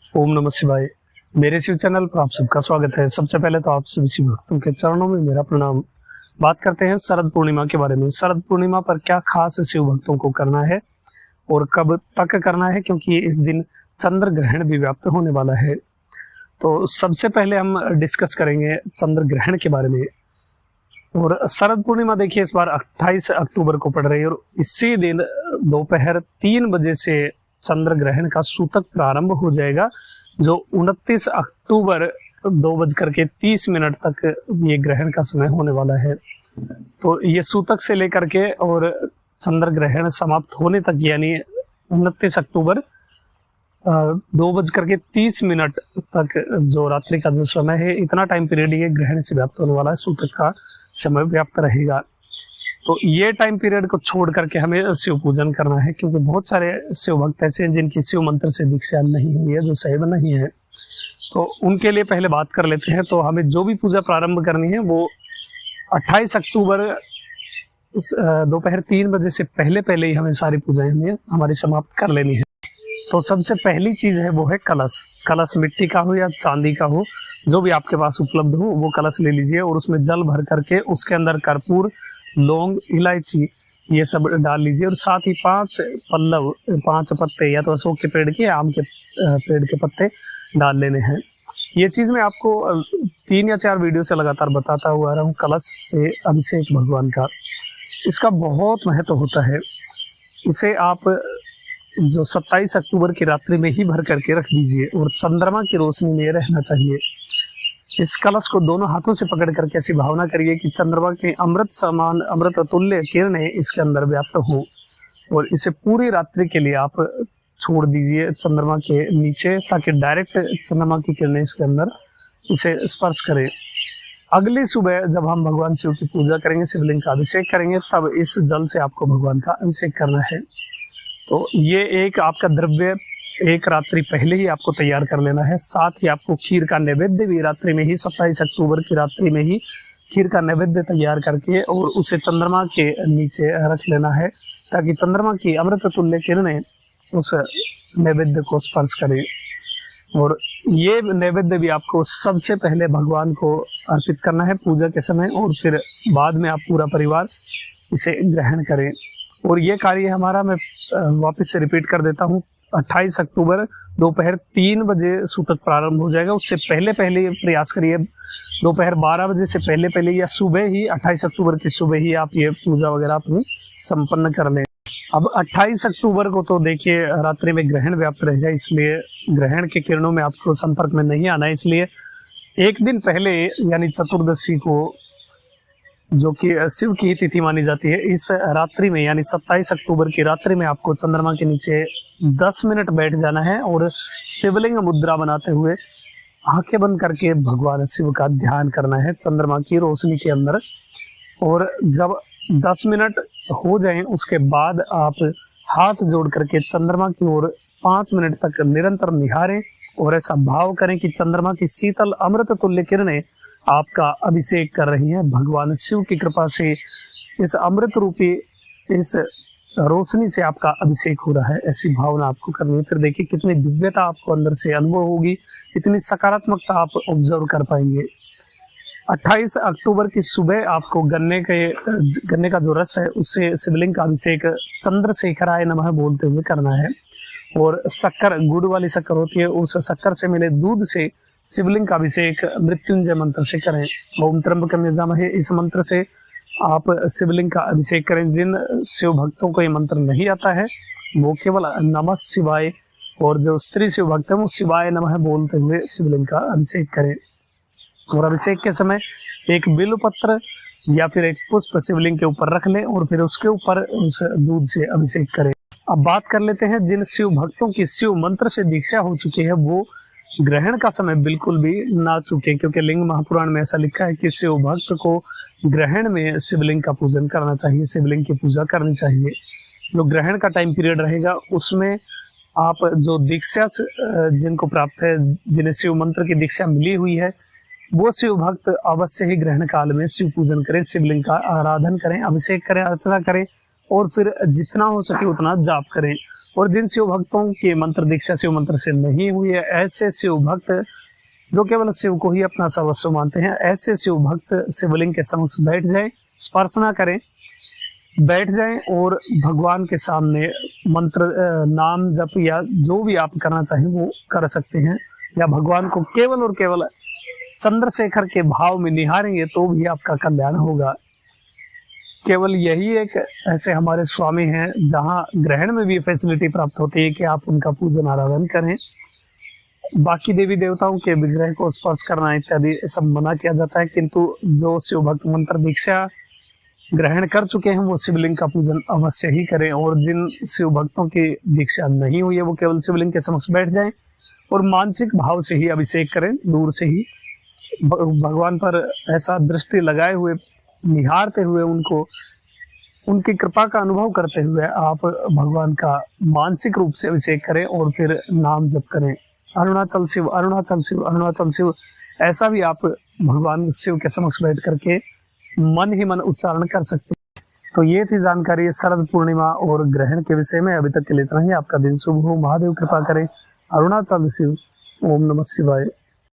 ओम नमः शिवाय। मेरे शिव चैनल पर आप सबका स्वागत है। सबसे पहले तो आप सभी शिव भक्तों के चरणों में मेरा प्रणाम। बात करते हैं शरद पूर्णिमा के बारे में। शरद पूर्णिमा पर क्या खास शिव भक्तों को करना है और कब तक करना है, क्योंकि इस दिन चंद्र ग्रहण भी व्याप्त होने वाला है। तो सबसे पहले हम डिस्कस करेंगे चंद्र ग्रहण के बारे में। और शरद पूर्णिमा देखिए इस बार 28 अक्टूबर को पड़ रही है और इसी दिन दोपहर 3 बजे से चंद्र ग्रहण का सूतक प्रारंभ हो जाएगा, जो 29 अक्टूबर 2:30 तक ये ग्रहण का समय होने वाला है। तो ये सूतक से लेकर के और चंद्र ग्रहण समाप्त होने तक, यानी 29 अक्टूबर 2:30 तक जो रात्रि का जो समय है, इतना टाइम पीरियड ये ग्रहण से व्याप्त होने वाला है, सूतक का समय व्याप्त रहेगा। तो ये टाइम पीरियड को छोड़ करके हमें शिव पूजन करना है, क्योंकि बहुत सारे शिव भक्त ऐसे हैं जिनकी शिव मंत्र से दीक्षा नहीं हुई है, जो शैव नहीं है। तो उनके लिए पहले बात कर लेते हैं। तो हमें जो भी पूजा प्रारंभ करनी है वो 28 अक्टूबर दोपहर 3 बजे से पहले ही हमें सारी पूजाएं हमारी समाप्त कर लेनी है। तो सबसे पहली चीज है वो है कलश। कलश मिट्टी का हो या चांदी का हो, जो भी आपके पास उपलब्ध हो वो कलश ले लीजिए और उसमें जल भर करके उसके अंदर कर्पूर, लौंग, इलायची ये सब डाल लीजिए और साथ ही 5 पत्ते या तो अशोक के पेड़ के या आम के पेड़ के पत्ते डाल लेने हैं। ये चीज मैं आपको 3 या 4 वीडियो से लगातार बताता हुआ रहा हूँ। कलश से अभिषेक भगवान का, इसका बहुत महत्व होता है। इसे आप जो 27 अक्टूबर की रात्रि में ही भर करके रख दीजिए और चंद्रमा की रोशनी में रहना चाहिए। इस कलश को दोनों हाथों से पकड़ करके ऐसी भावना करिए कि चंद्रमा के अमृत समान, अमृत तुल्य किरणें इसके अंदर व्याप्त हो, और इसे पूरी रात्रि के लिए आप छोड़ दीजिए चंद्रमा के नीचे, ताकि डायरेक्ट चंद्रमा की किरणें इसके अंदर इसे स्पर्श करें। अगली सुबह जब हम भगवान शिव की पूजा करेंगे, शिवलिंग का अभिषेक करेंगे, तब इस जल से आपको भगवान का अभिषेक करना है। तो ये एक आपका द्रव्य एक रात्रि पहले ही आपको तैयार कर लेना है। साथ ही आपको खीर का नैवेद्य भी रात्रि में ही, 27 अक्टूबर की रात्रि में ही खीर का नैवेद्य तैयार करके और उसे चंद्रमा के नीचे रख लेना है, ताकि चंद्रमा की अमृत तुल्य किरणें उस नैवेद्य को स्पर्श करें। और ये नैवेद्य भी आपको सबसे पहले भगवान को अर्पित करना है पूजा के समय, और फिर बाद में आप पूरा परिवार इसे ग्रहण करें। और ये कार्य हमारा, मैं वापस से रिपीट कर देता हूँ, 28 अक्टूबर दोपहर 3 बजे सूतक प्रारंभ हो जाएगा। उससे पहले प्रयास करिए, दोपहर 12 बजे से पहले या सुबह ही, 28 अक्टूबर की सुबह ही आप ये पूजा वगैरह अपनी संपन्न कर लें। अब 28 अक्टूबर को तो देखिए रात्रि में ग्रहण व्याप्त रहेगा, इसलिए ग्रहण के किरणों में आपको संपर्क में नहीं आना है। इसलिए एक दिन पहले, यानी चतुर्दशी को, जो कि शिव की तिथि मानी जाती है, इस रात्रि में यानी 27 अक्टूबर की रात्रि में आपको चंद्रमा के नीचे 10 मिनट बैठ जाना है और शिवलिंग मुद्रा बनाते हुए आंखें बंद करके भगवान शिव का ध्यान करना है चंद्रमा की रोशनी के अंदर। और जब 10 मिनट हो जाएं, उसके बाद आप हाथ जोड़ करके चंद्रमा की ओर 5 मिनट तक निरंतर निहारें और ऐसा भाव करें कि चंद्रमा की शीतल अमृत तुल्य किरणें आपका अभिषेक कर रही हैं। भगवान शिव की कृपा से इस अमृत रूपी इस रोशनी से आपका अभिषेक हो रहा है, ऐसी भावना आपको करनी है। फिर देखिए कितनी दिव्यता आपको अंदर से अनुभव होगी, इतनी सकारात्मकता आप ऑब्जर्व कर पाएंगे। 28 अक्टूबर की सुबह आपको गन्ने का जो रस है उससे शिवलिंग का अभिषेक चंद्रशेखराय नमः बोलते हुए करना है। और शक्कर, गुड़ वाली शक्कर होती है, उस शक्कर से मिले दूध से शिवलिंग का अभिषेक मृत्युंजय मंत्र से करें। ओम त्र्यंबकम यजामहे, इस मंत्र से आप शिवलिंग का अभिषेक करें। जिन शिव भक्तों को ये मंत्र नहीं आता है वो केवल नमः शिवाय, और जो स्त्री शिव भक्त है वो शिवाय नमः बोलते हुए शिवलिंग का अभिषेक करें। और अभिषेक के समय एक बिल्व पत्र या फिर एक पुष्प शिवलिंग के ऊपर रख लें और फिर उसके ऊपर उस दूध से अभिषेक करें। अब बात कर लेते हैं जिन शिव भक्तों की शिव मंत्र से दीक्षा हो चुकी है, वो ग्रहण का समय बिल्कुल भी ना चूके, क्योंकि लिंग महापुराण में ऐसा लिखा है कि शिव भक्त को ग्रहण में शिवलिंग का पूजन करना चाहिए, शिवलिंग की पूजा करनी चाहिए। जो ग्रहण का टाइम पीरियड रहेगा उसमें आप जो दीक्षा जिनको प्राप्त है, जिन्हें शिव मंत्र की दीक्षा मिली हुई है, वो शिव भक्त अवश्य ही ग्रहण काल में शिव पूजन करें, शिवलिंग का आराधन करें, अभिषेक करें, अर्चना करें और फिर जितना हो सके उतना जाप करें। और जिन शिव भक्तों की मंत्र दीक्षा शिव मंत्र से नहीं हुई है, ऐसे शिव भक्त जो केवल शिव को ही अपना सर्वस्व मानते हैं, ऐसे शिव भक्त शिवलिंग के समक्ष बैठ जाएं, स्पर्श ना करें, बैठ जाएं और भगवान के सामने मंत्र नाम जप या जो भी आप करना चाहें वो कर सकते हैं, या भगवान को केवल और केवल चंद्रशेखर के भाव में निहारेंगे तो भी आपका कल्याण होगा। केवल यही एक ऐसे हमारे स्वामी हैं जहां ग्रहण में भी फैसिलिटी प्राप्त होती है कि आप उनका पूजन आराधन करें। बाकी देवी देवताओं के विग्रह को स्पर्श करना इत्यादि सब मना किया जाता है, किंतु जो शिव भक्त मंत्र दीक्षा ग्रहण कर चुके हैं वो शिवलिंग का पूजन अवश्य ही करें, और जिन शिव भक्तों की दीक्षा नहीं हुई है वो केवल शिवलिंग के समक्ष बैठ जाएं और मानसिक भाव से ही अभिषेक करें, दूर से ही भगवान पर ऐसा दृष्टि लगाए हुए, निहारते हुए, उनको उनकी कृपा का अनुभव करते हुए आप भगवान का मानसिक रूप से अभिषेक करें और फिर नाम जप करें, अरुणाचल शिव अरुणाचल शिव अरुणाचल शिव। ऐसा भी आप भगवान शिव के समक्ष बैठ करके मन ही मन उच्चारण कर सकते हैं। तो ये थी जानकारी शरद पूर्णिमा और ग्रहण के विषय में। अभी तक के लिए इतना ही। आपका दिन शुभ हो, महादेव कृपा करें। अरुणाचल शिव। ओम नमः शिवाय।